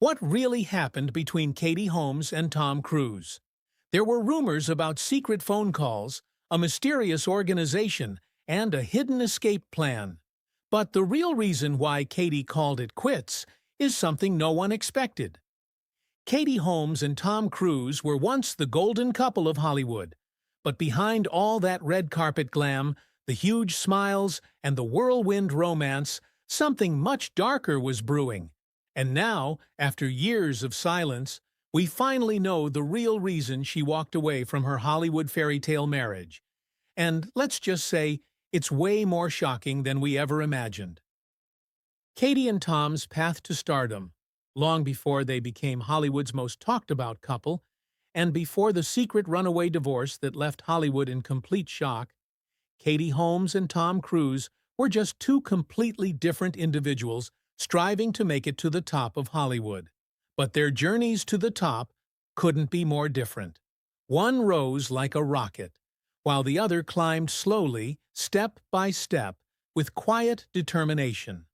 What really happened between Katie Holmes and Tom Cruise? There were rumors about secret phone calls, a mysterious organization, and a hidden escape plan. But the real reason why Katie called it quits is something no one expected. Katie Holmes and Tom Cruise were once the golden couple of Hollywood. But behind all that red carpet glam, the huge smiles, and the whirlwind romance, something much darker was brewing. And now, after years of silence, we finally know the real reason she walked away from her Hollywood fairy tale marriage. And let's just say, it's way more shocking than we ever imagined. Katie and Tom's path to stardom, long before they became Hollywood's most talked-about couple, and before the secret runaway divorce that left Hollywood in complete shock, Katie Holmes and Tom Cruise were just two completely different individuals striving to make it to the top of Hollywood. But their journeys to the top couldn't be more different. One rose like a rocket, while the other climbed slowly, step by step, with quiet determination.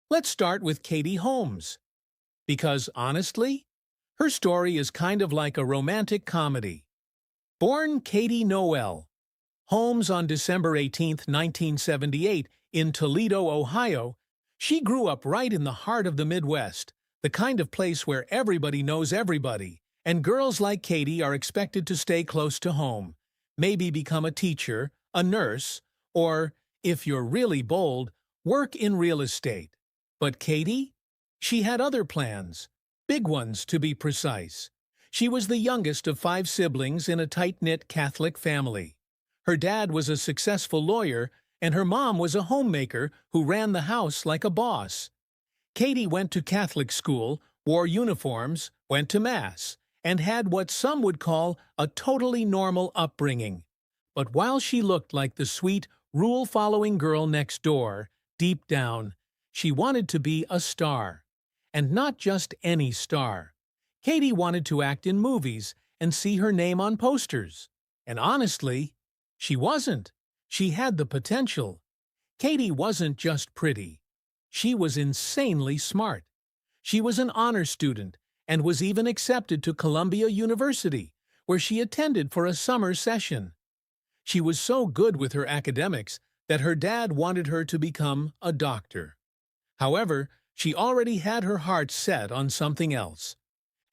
Let's start with Katie Holmes. Because, honestly, her story is kind of like a romantic comedy. Born Katie Noel Holmes on December 18, 1978, in Toledo, Ohio, she grew up right in the heart of the Midwest, the kind of place where everybody knows everybody, and girls like Katie are expected to stay close to home, maybe become a teacher, a nurse, or, if you're really bold, work in real estate. But Katie? She had other plans, big ones to be precise. She was the youngest of 5 siblings in a tight-knit Catholic family. Her dad was a successful lawyer, and her mom was a homemaker who ran the house like a boss. Katie went to Catholic school, wore uniforms, went to Mass, and had what some would call a totally normal upbringing. But while she looked like the sweet, rule-following girl next door, deep down, she wanted to be a star. And not just any star. Katie wanted to act in movies and see her name on posters. And honestly, she wasn't. She had the potential. Katie wasn't just pretty. She was insanely smart. She was an honor student and was even accepted to Columbia University, where she attended for a summer session. She was so good with her academics that her dad wanted her to become a doctor. However, she already had her heart set on something else.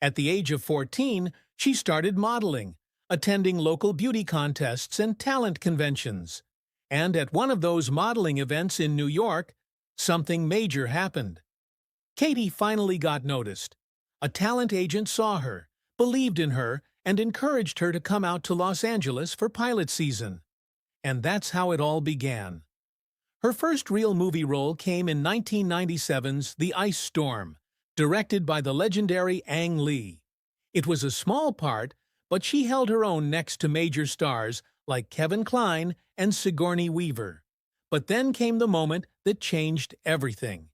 At the age of 14, she started modeling, attending local beauty contests and talent conventions. And at one of those modeling events in New York, something major happened. Katie finally got noticed. A talent agent saw her, believed in her, and encouraged her to come out to Los Angeles for pilot season. And that's how it all began. Her first real movie role came in 1997's The Ice Storm, directed by the legendary Ang Lee. It was a small part, but she held her own next to major stars like Kevin Kline and Sigourney Weaver. But then came the moment that changed everything.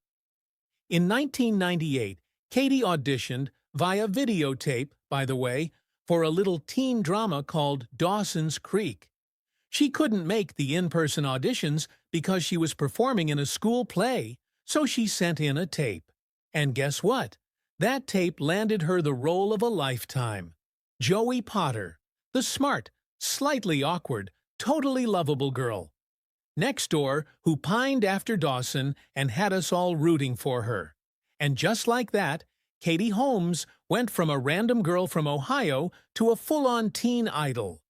In 1998, Katie auditioned, via videotape, by the way, for a little teen drama called Dawson's Creek. She couldn't make the in-person auditions because she was performing in a school play, so she sent in a tape. And guess what? That tape landed her the role of a lifetime. Joey Potter, the smart, slightly awkward, totally lovable girl next door who pined after Dawson and had us all rooting for her. And just like that, Katie Holmes went from a random girl from Ohio to a full-on teen idol.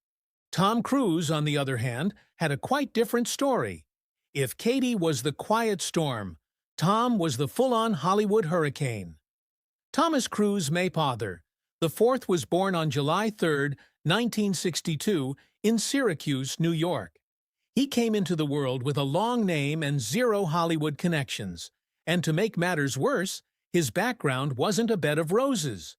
Tom Cruise, on the other hand, had a quite different story. If Katie was the quiet storm, Tom was the full-on Hollywood hurricane. Thomas Cruise Maypother, the fourth, was born on July 3, 1962, in Syracuse, New York. He came into the world with a long name and 0 Hollywood connections, and to make matters worse, his background wasn't a bed of roses.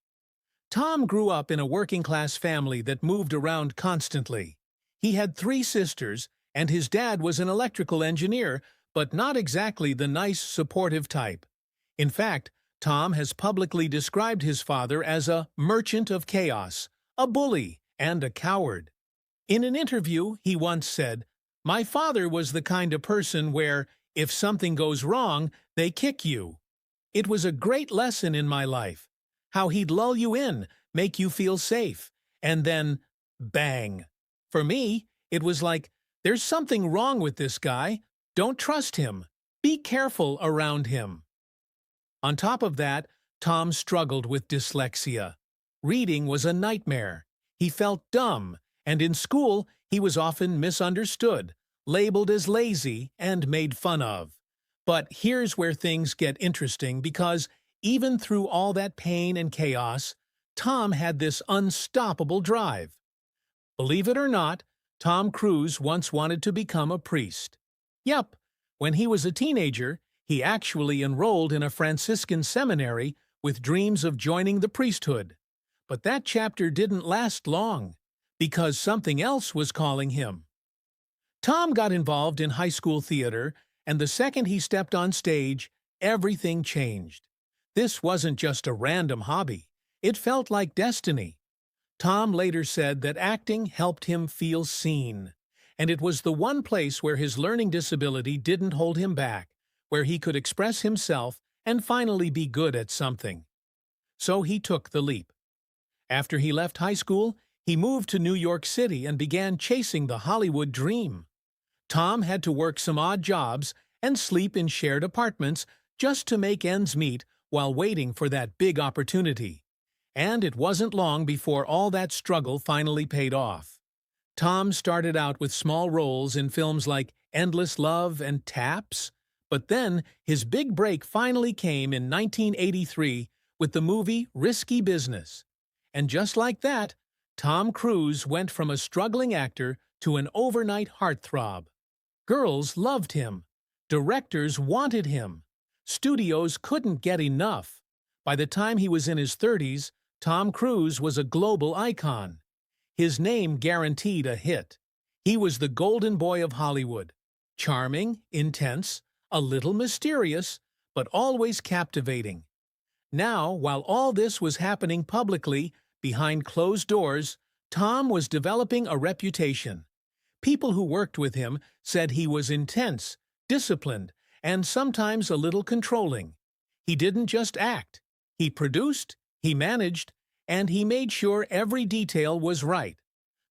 Tom grew up in a working-class family that moved around constantly. He had 3 sisters, and his dad was an electrical engineer, but not exactly the nice, supportive type. In fact, Tom has publicly described his father as a merchant of chaos, a bully, and a coward. In an interview, he once said, "My father was the kind of person where, if something goes wrong, they kick you." It was a great lesson in my life. How he'd lull you in, make you feel safe, and then, bang. For me, it was like, there's something wrong with this guy. Don't trust him. Be careful around him. On top of that, Tom struggled with dyslexia. Reading was a nightmare. He felt dumb, and in school, he was often misunderstood, labeled as lazy, and made fun of. But here's where things get interesting because even through all that pain and chaos, Tom had this unstoppable drive. Believe it or not, Tom Cruise once wanted to become a priest. Yep, when he was a teenager, he actually enrolled in a Franciscan seminary with dreams of joining the priesthood. But that chapter didn't last long, because something else was calling him. Tom got involved in high school theater, and the second he stepped on stage, everything changed. This wasn't just a random hobby. It felt like destiny. Tom later said that acting helped him feel seen, and it was the one place where his learning disability didn't hold him back, where he could express himself and finally be good at something. So he took the leap. After he left high school, he moved to New York City and began chasing the Hollywood dream. Tom had to work some odd jobs and sleep in shared apartments just to make ends meet while waiting for that big opportunity. And it wasn't long before all that struggle finally paid off. Tom started out with small roles in films like Endless Love and Taps, but then his big break finally came in 1983 with the movie Risky Business. And just like that, Tom Cruise went from a struggling actor to an overnight heartthrob. Girls loved him. Directors wanted him. Studios couldn't get enough. By the time he was in his 30s, Tom Cruise was a global icon. His name guaranteed a hit. He was the golden boy of Hollywood. Charming, intense, a little mysterious, but always captivating. Now, while all this was happening publicly, behind closed doors, Tom was developing a reputation. People who worked with him said he was intense, disciplined, and sometimes a little controlling. He didn't just act. He produced, he managed, and he made sure every detail was right.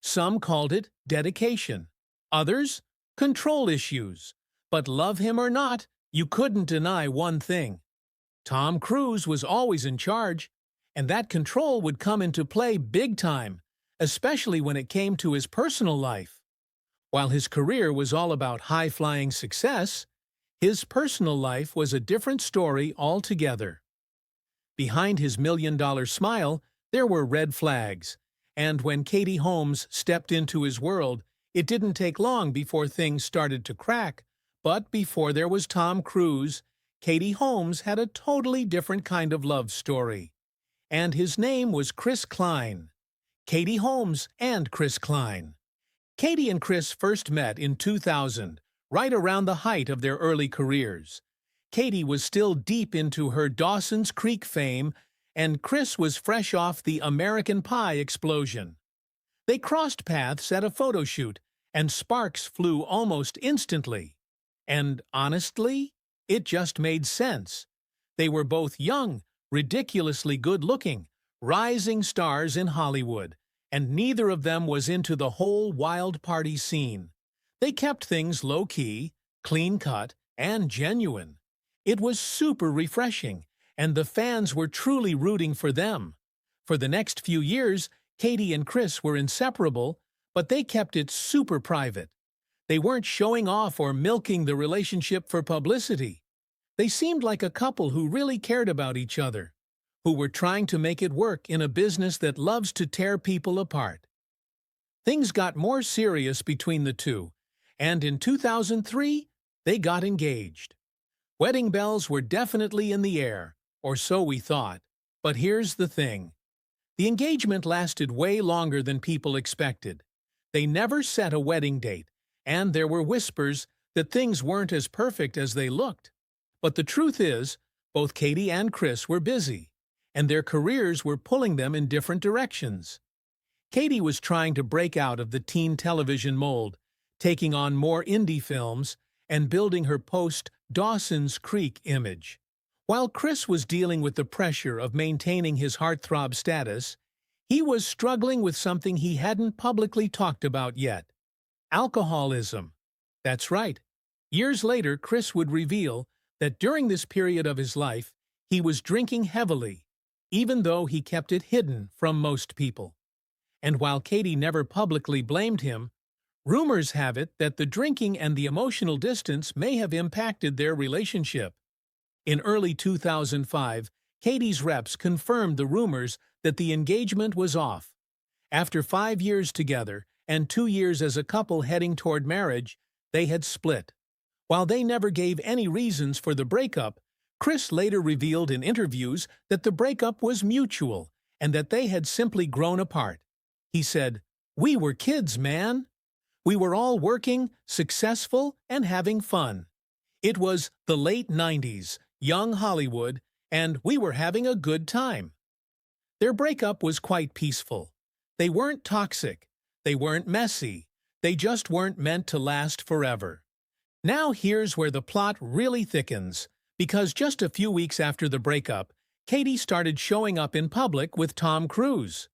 Some called it dedication. Others, control issues. But love him or not, you couldn't deny one thing. Tom Cruise was always in charge, and that control would come into play big time, especially when it came to his personal life. While his career was all about high-flying success, his personal life was a different story altogether. Behind his million-dollar smile, there were red flags, and when Katie Holmes stepped into his world, it didn't take long before things started to crack. But before there was Tom Cruise, Katie Holmes had a totally different kind of love story. And his name was Chris Klein. Katie Holmes and Chris Klein. Katie and Chris first met in 2000, right around the height of their early careers. Katie was still deep into her Dawson's Creek fame, and Chris was fresh off the American Pie explosion. They crossed paths at a photo shoot, and sparks flew almost instantly. And honestly, it just made sense. They were both young, ridiculously good-looking, rising stars in Hollywood, and neither of them was into the whole wild party scene. They kept things low-key, clean-cut, and genuine. It was super refreshing, and the fans were truly rooting for them. For the next few years, Katie and Chris were inseparable, but they kept it super private. They weren't showing off or milking the relationship for publicity. They seemed like a couple who really cared about each other, who were trying to make it work in a business that loves to tear people apart. Things got more serious between the two, and in 2003, they got engaged. Wedding bells were definitely in the air, or so we thought. But here's the thing. The engagement lasted way longer than people expected. They never set a wedding date, and there were whispers that things weren't as perfect as they looked. But the truth is, both Katie and Chris were busy, and their careers were pulling them in different directions. Katie was trying to break out of the teen television mold, taking on more indie films and building her post-Dawson's Creek image, While Chris was dealing with the pressure of maintaining his heartthrob status, he was struggling with something he hadn't publicly talked about yet: alcoholism. That's right. Years later, Chris would reveal that during this period of his life, he was drinking heavily, even though he kept it hidden from most people. And while Katie never publicly blamed him, rumors have it that the drinking and the emotional distance may have impacted their relationship. In early 2005, Katie's reps confirmed the rumors that the engagement was off. After 5 years together and 2 years as a couple heading toward marriage, they had split. While they never gave any reasons for the breakup, Chris later revealed in interviews that the breakup was mutual and that they had simply grown apart. He said, "We were kids, man. We were all working, successful, and having fun. It was the late 90s, young Hollywood, and we were having a good time." Their breakup was quite peaceful. They weren't toxic. They weren't messy. They just weren't meant to last forever. Now here's where the plot really thickens, because just a few weeks after the breakup, Katie started showing up in public with Tom Cruise.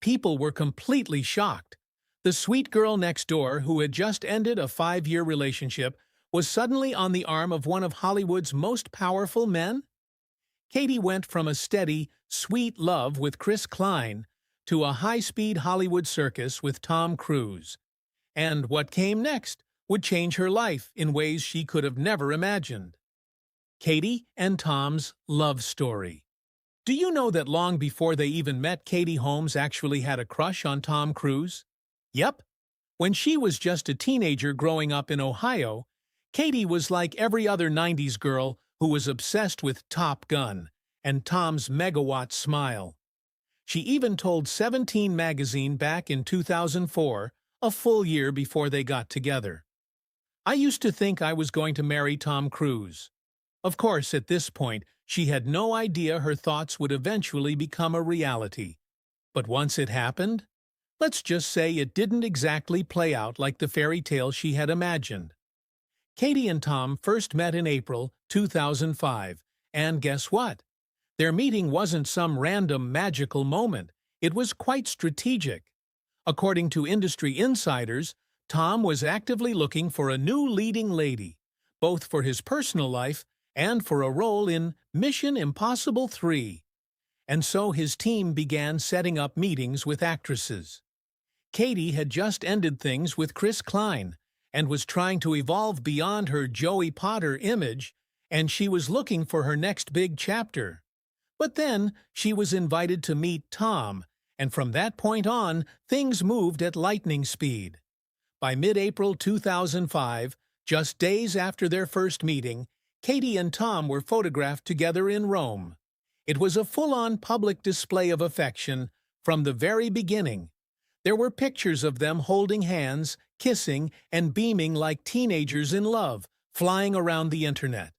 People were completely shocked. The sweet girl next door, who had just ended a 5-year relationship, was suddenly on the arm of one of Hollywood's most powerful men? Katie went from a steady, sweet love with Chris Klein to a high-speed Hollywood circus with Tom Cruise. And what came next would change her life in ways she could have never imagined. Katie and Tom's love story. Do you know that long before they even met, Katie Holmes actually had a crush on Tom Cruise? Yep. When she was just a teenager growing up in Ohio, Katie was like every other 90s girl who was obsessed with Top Gun and Tom's megawatt smile. She even told 17 magazine back in 2004, a full year before they got together, "I used to think I was going to marry Tom Cruise." Of course, at this point, she had no idea her thoughts would eventually become a reality. But once it happened, let's just say it didn't exactly play out like the fairy tale she had imagined. Katie and Tom first met in April 2005, and guess what? Their meeting wasn't some random magical moment. It was quite strategic. According to industry insiders, Tom was actively looking for a new leading lady, both for his personal life and for a role in Mission Impossible 3. And so his team began setting up meetings with actresses. Katie had just ended things with Chris Klein and was trying to evolve beyond her Joey Potter image, and she was looking for her next big chapter. But then she was invited to meet Tom, and from that point on, things moved at lightning speed. By mid-April 2005, just days after their first meeting, Katie and Tom were photographed together in Rome. It was a full-on public display of affection from the very beginning. There were pictures of them holding hands, kissing, and beaming like teenagers in love, flying around the internet.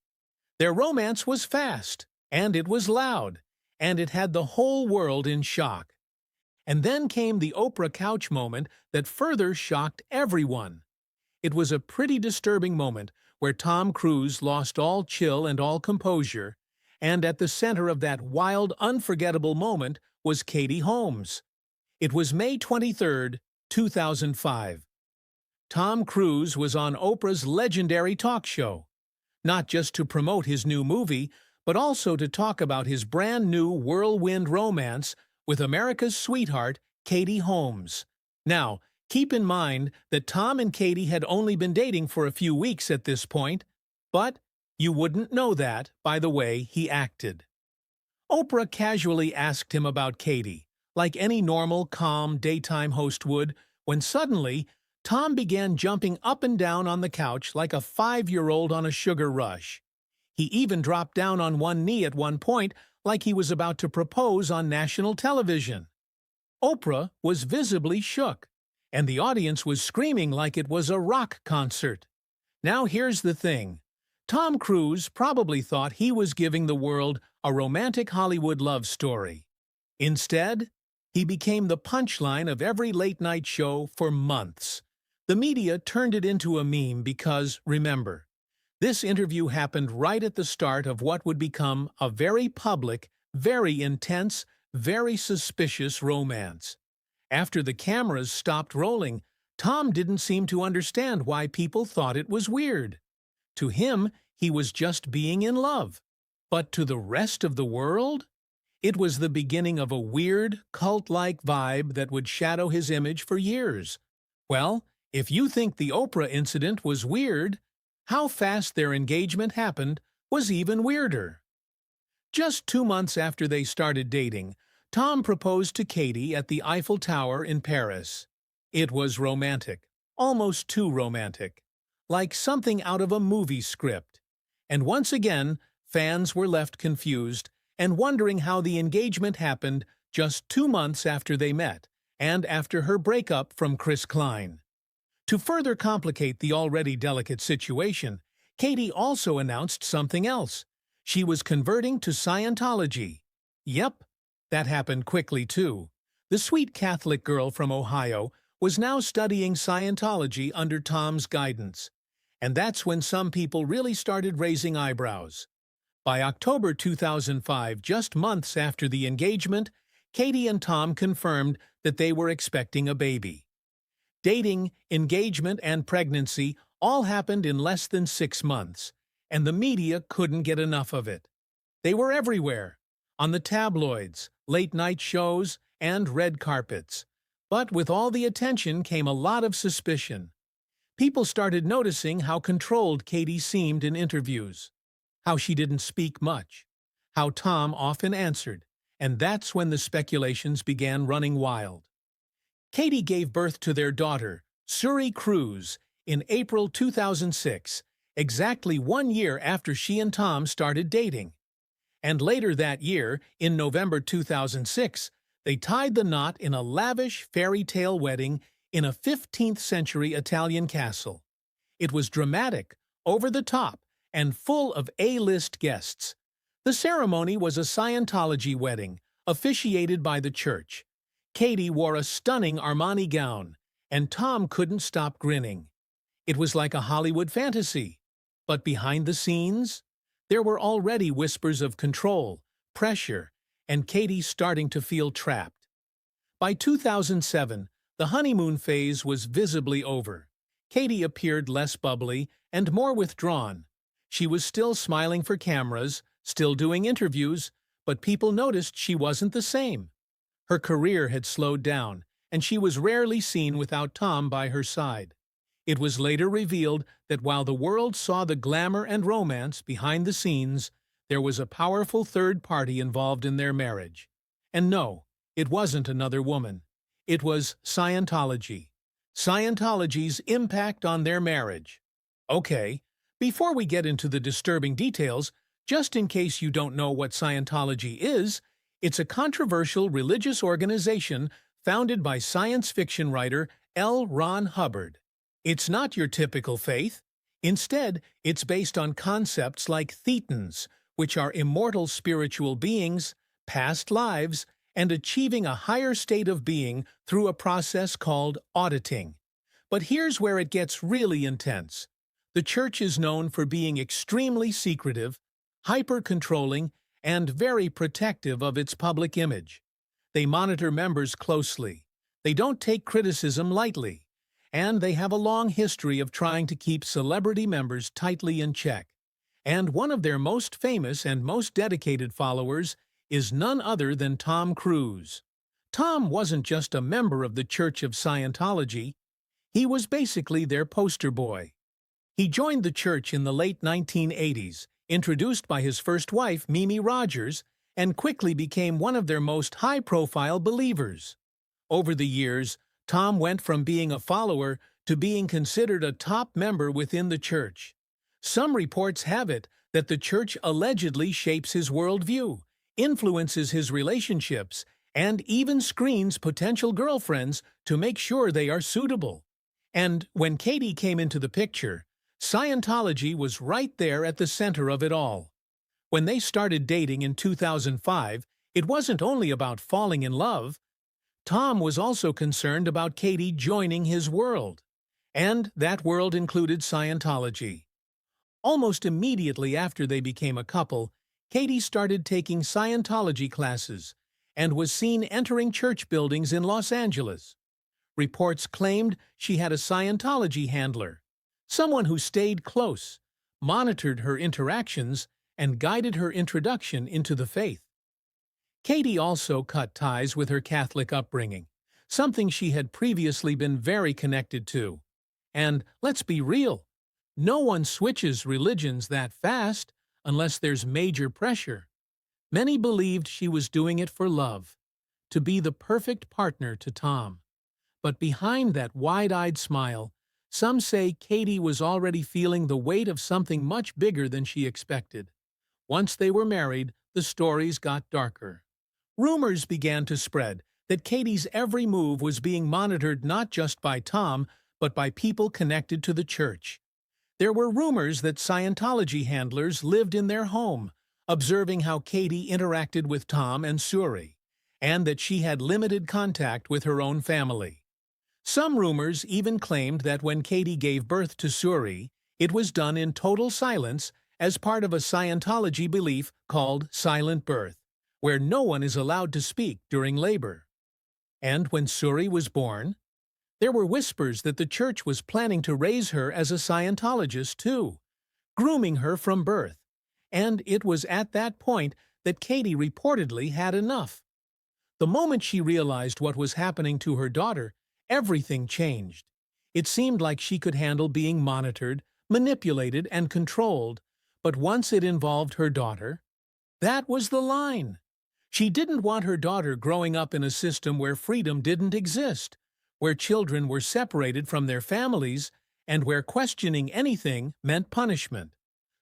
Their romance was fast, and it was loud, and it had the whole world in shock. And then came the Oprah couch moment that further shocked everyone. It was a pretty disturbing moment where Tom Cruise lost all chill and all composure, and at the center of that wild, unforgettable moment was Katie Holmes. It was May 23, 2005. Tom Cruise was on Oprah's legendary talk show, not just to promote his new movie, but also to talk about his brand new whirlwind romance with America's sweetheart, Katie Holmes. Now, keep in mind that Tom and Katie had only been dating for a few weeks at this point, but you wouldn't know that by the way he acted. Oprah casually asked him about Katie, like any normal, calm, daytime host would, when suddenly, Tom began jumping up and down on the couch like a 5-year-old on a sugar rush. He even dropped down on one knee at one point, like he was about to propose on national television. Oprah was visibly shook, and the audience was screaming like it was a rock concert. Now here's the thing. Tom Cruise probably thought he was giving the world a romantic Hollywood love story. Instead, he became the punchline of every late-night show for months. The media turned it into a meme because, remember, This interview happened right at the start of what would become a very public, very intense, very suspicious romance. After the cameras stopped rolling, Tom didn't seem to understand why people thought it was weird. To him, he was just being in love. But to the rest of the world? It was the beginning of a weird, cult-like vibe that would shadow his image for years. Well, if you think the Oprah incident was weird, how fast their engagement happened was even weirder. Just 2 months after they started dating, Tom proposed to Katie at the Eiffel Tower in Paris. It was romantic, almost too romantic, like something out of a movie script. And once again, fans were left confused and wondering how the engagement happened just 2 months after they met, and after her breakup from Chris Klein. To further complicate the already delicate situation, Katie also announced something else. She was converting to Scientology. Yep, that happened quickly too. The sweet Catholic girl from Ohio was now studying Scientology under Tom's guidance. And that's when some people really started raising eyebrows. By October 2005, just months after the engagement, Katie and Tom confirmed that they were expecting a baby. Dating, engagement, and pregnancy all happened in less than 6 months, and the media couldn't get enough of it. They were everywhere, on the tabloids, late-night shows, and red carpets. But with all the attention came a lot of suspicion. People started noticing how controlled Katie seemed in interviews, how she didn't speak much, how Tom often answered, and that's when the speculations began running wild. Katie gave birth to their daughter, Suri Cruise, in April 2006, exactly 1 year after she and Tom started dating. And later that year, in November 2006, they tied the knot in a lavish fairy tale wedding in a 15th-century Italian castle. It was dramatic, over the top, and full of A-list guests. The ceremony was a Scientology wedding, officiated by the church. Katie wore a stunning Armani gown, and Tom couldn't stop grinning. It was like a Hollywood fantasy. But behind the scenes, there were already whispers of control, pressure, and Katie starting to feel trapped. By 2007, the honeymoon phase was visibly over. Katie appeared less bubbly and more withdrawn. She was still smiling for cameras, still doing interviews, but people noticed she wasn't the same. Her career had slowed down, and she was rarely seen without Tom by her side. It was later revealed that while the world saw the glamour and romance behind the scenes, there was a powerful third party involved in their marriage. And no, it wasn't another woman. It was Scientology. Scientology's impact on their marriage. Okay, before we get into the disturbing details, just in case you don't know what Scientology is, it's a controversial religious organization founded by science fiction writer L. Ron Hubbard. It's not your typical faith. Instead, it's based on concepts like thetans, which are immortal spiritual beings, past lives, and achieving a higher state of being through a process called auditing. But here's where it gets really intense. The church is known for being extremely secretive, hyper-controlling, and very protective of its public image. They monitor members closely. They don't take criticism lightly. And they have a long history of trying to keep celebrity members tightly in check. And one of their most famous and most dedicated followers is none other than Tom Cruise. Tom wasn't just a member of the Church of Scientology. He was basically their poster boy. He joined the church in the late 1980s, introduced by his first wife, Mimi Rogers, and quickly became one of their most high-profile believers. Over the years, Tom went from being a follower to being considered a top member within the church. Some reports have it that the church allegedly shapes his worldview, influences his relationships, and even screens potential girlfriends to make sure they are suitable. And when Katie came into the picture, Scientology was right there at the center of it all. When they started dating in 2005, it wasn't only about falling in love. Tom was also concerned about Katie joining his world. And that world included Scientology. Almost immediately after they became a couple, Katie started taking Scientology classes and was seen entering church buildings in Los Angeles. Reports claimed she had a Scientology handler, someone who stayed close, monitored her interactions, and guided her introduction into the faith. Katie also cut ties with her Catholic upbringing, something she had previously been very connected to. And let's be real, no one switches religions that fast unless there's major pressure. Many believed she was doing it for love, to be the perfect partner to Tom. But behind that wide-eyed smile, some say Katie was already feeling the weight of something much bigger than she expected. Once they were married, the stories got darker. Rumors began to spread that Katie's every move was being monitored not just by Tom, but by people connected to the church. There were rumors that Scientology handlers lived in their home, observing how Katie interacted with Tom and Suri, and that she had limited contact with her own family. Some rumors even claimed that when Katie gave birth to Suri, it was done in total silence as part of a Scientology belief called silent birth, where no one is allowed to speak during labor. And when Suri was born, there were whispers that the church was planning to raise her as a Scientologist too, grooming her from birth. And it was at that point that Katie reportedly had enough. The moment she realized what was happening to her daughter, everything changed. It seemed like she could handle being monitored, manipulated, and controlled, but once it involved her daughter, that was the line. She didn't want her daughter growing up in a system where freedom didn't exist, where children were separated from their families, and where questioning anything meant punishment.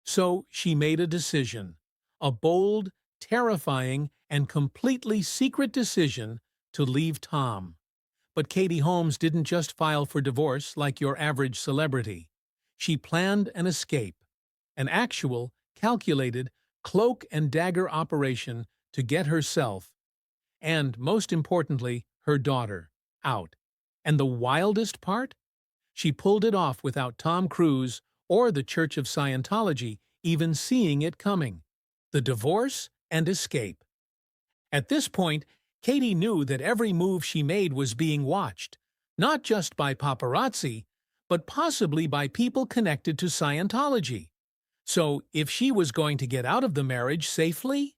So she made a decision, a bold, terrifying, and completely secret decision to leave Tom. But Katie Holmes didn't just file for divorce like your average celebrity. She planned an escape, an actual, calculated, cloak-and-dagger operation to get herself, and most importantly, her daughter, out. And the wildest part? She pulled it off without Tom Cruise or the Church of Scientology even seeing it coming. The divorce and escape. At this point, Katie knew that every move she made was being watched, not just by paparazzi, but possibly by people connected to Scientology. So, if she was going to get out of the marriage safely,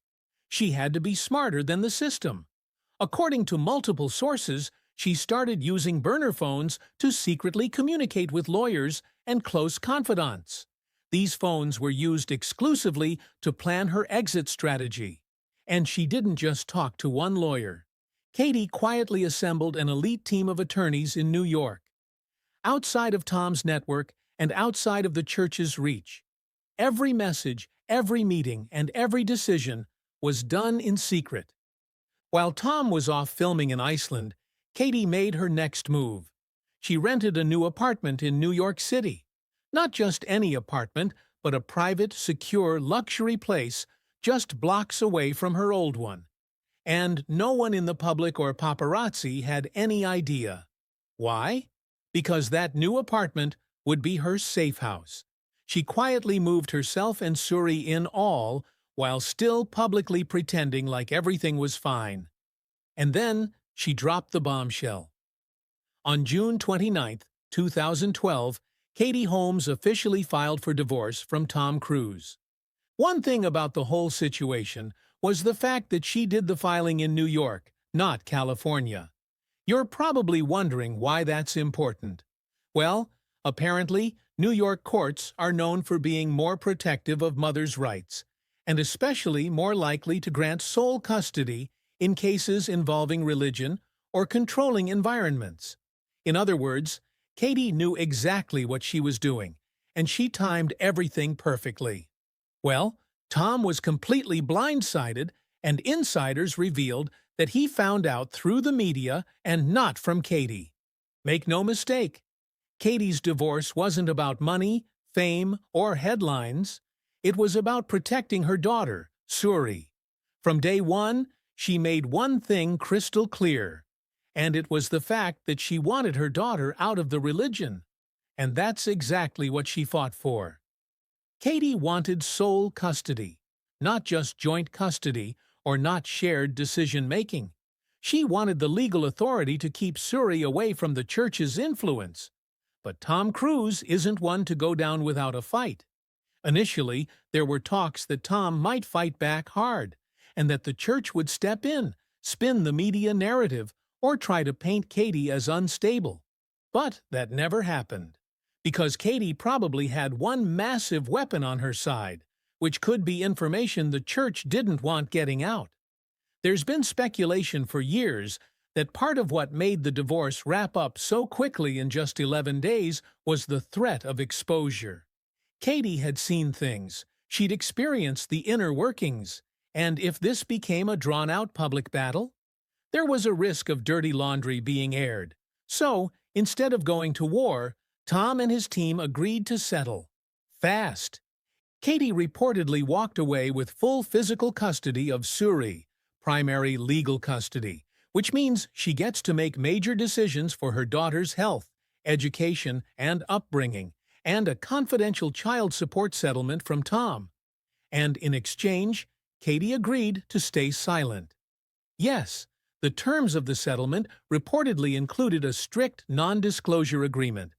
she had to be smarter than the system. According to multiple sources, she started using burner phones to secretly communicate with lawyers and close confidants. These phones were used exclusively to plan her exit strategy. And she didn't just talk to one lawyer. Katie quietly assembled an elite team of attorneys in New York. Outside of Tom's network and outside of the church's reach, every message, every meeting, and every decision was done in secret. While Tom was off filming in Iceland, Katie made her next move. She rented a new apartment in New York City. Not just any apartment, but a private, secure, luxury place just blocks away from her old one. And no one in the public or paparazzi had any idea. Why? Because that new apartment would be her safe house. She quietly moved herself and Suri in all, while still publicly pretending like everything was fine. And then she dropped the bombshell. On June 29, 2012, Katie Holmes officially filed for divorce from Tom Cruise. One thing about the whole situation was the fact that she did the filing in New York, not California. You're probably wondering why that's important. Well, apparently, New York courts are known for being more protective of mothers' rights, and especially more likely to grant sole custody in cases involving religion or controlling environments. In other words, Katie knew exactly what she was doing, and she timed everything perfectly. Well, Tom was completely blindsided, and insiders revealed that he found out through the media and not from Katie. Make no mistake, Katie's divorce wasn't about money, fame, or headlines. It was about protecting her daughter, Suri. From day one, she made one thing crystal clear, and it was the fact that she wanted her daughter out of the religion. And that's exactly what she fought for. Katie wanted sole custody, not just joint custody or not shared decision-making. She wanted the legal authority to keep Suri away from the church's influence. But Tom Cruise isn't one to go down without a fight. Initially, there were talks that Tom might fight back hard, and that the church would step in, spin the media narrative, or try to paint Katie as unstable. But that never happened, because Katie probably had one massive weapon on her side, which could be information the church didn't want getting out. There's been speculation for years that part of what made the divorce wrap up so quickly in just 11 days was the threat of exposure. Katie had seen things, she'd experienced the inner workings, and if this became a drawn-out public battle, there was a risk of dirty laundry being aired. So, instead of going to war, Tom and his team agreed to settle. Fast. Katie reportedly walked away with full physical custody of Suri, primary legal custody, which means she gets to make major decisions for her daughter's health, education, and upbringing, and a confidential child support settlement from Tom. And in exchange, Katie agreed to stay silent. Yes, the terms of the settlement reportedly included a strict non-disclosure agreement,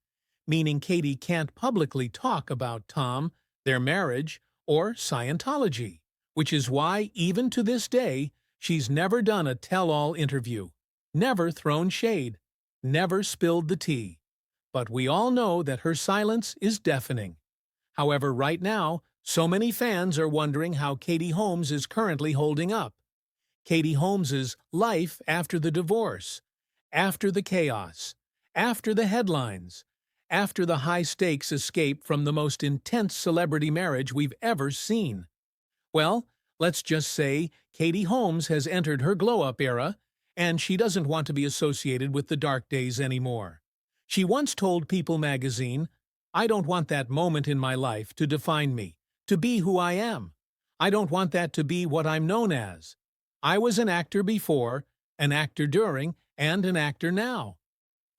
meaning Katie can't publicly talk about Tom, their marriage, or Scientology, which is why, even to this day, she's never done a tell-all interview, never thrown shade, never spilled the tea. But we all know that her silence is deafening. However, right now, so many fans are wondering how Katie Holmes is currently holding up. Katie Holmes's life after the divorce, after the chaos, after the headlines, after the high-stakes escape from the most intense celebrity marriage we've ever seen. Well, let's just say Katie Holmes has entered her glow-up era, and she doesn't want to be associated with the dark days anymore. She once told People magazine, "I don't want that moment in my life to define me, to be who I am. I don't want that to be what I'm known as. I was an actor before, an actor during, and an actor now."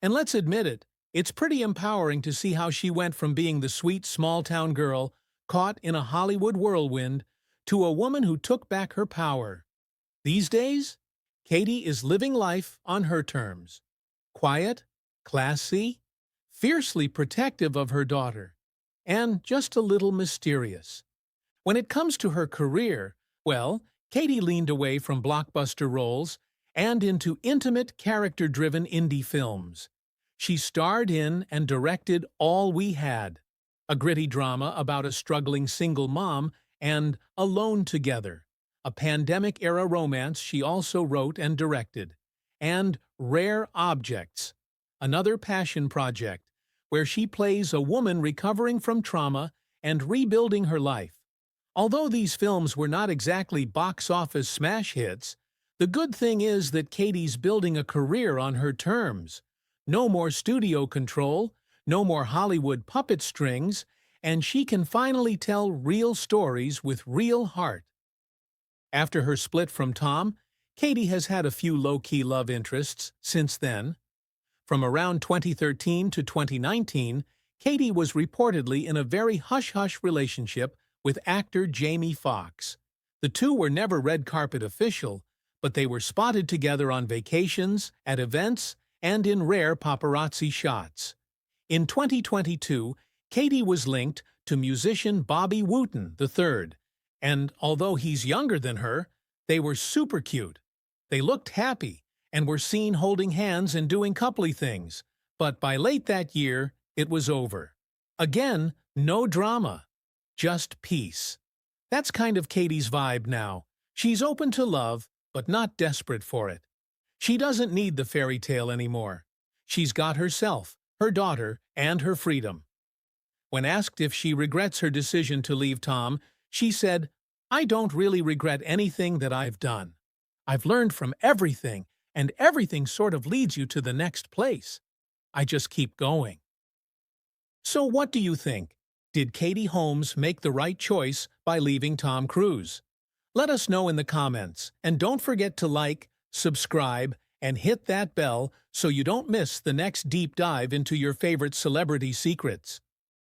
And let's admit it, it's pretty empowering to see how she went from being the sweet small-town girl caught in a Hollywood whirlwind to a woman who took back her power. These days, Katie is living life on her terms. Quiet, classy, fiercely protective of her daughter, and just a little mysterious. When it comes to her career, well, Katie leaned away from blockbuster roles and into intimate, character-driven indie films. She starred in and directed All We Had, a gritty drama about a struggling single mom, and Alone Together, a pandemic-era romance she also wrote and directed, and Rare Objects, another passion project where she plays a woman recovering from trauma and rebuilding her life. Although these films were not exactly box-office smash hits, the good thing is that Katie's building a career on her terms. No more studio control, no more Hollywood puppet strings, and she can finally tell real stories with real heart. After her split from Tom, Katie has had a few low-key love interests since then. From around 2013 to 2019, Katie was reportedly in a very hush-hush relationship with actor Jamie Foxx. The two were never red carpet official, but they were spotted together on vacations, at events, and in rare paparazzi shots. In 2022, Katie was linked to musician Bobby Wooten III, and although he's younger than her, they were super cute. They looked happy and were seen holding hands and doing coupley things, but by late that year, it was over. Again, no drama, just peace. That's kind of Katie's vibe now. She's open to love, but not desperate for it. She doesn't need the fairy tale anymore. She's got herself, her daughter, and her freedom. When asked if she regrets her decision to leave Tom, she said, "I don't really regret anything that I've done. I've learned from everything, and everything sort of leads you to the next place. I just keep going." So what do you think? Did Katie Holmes make the right choice by leaving Tom Cruise? Let us know in the comments, and don't forget to like, subscribe, and hit that bell so you don't miss the next deep dive into your favorite celebrity secrets.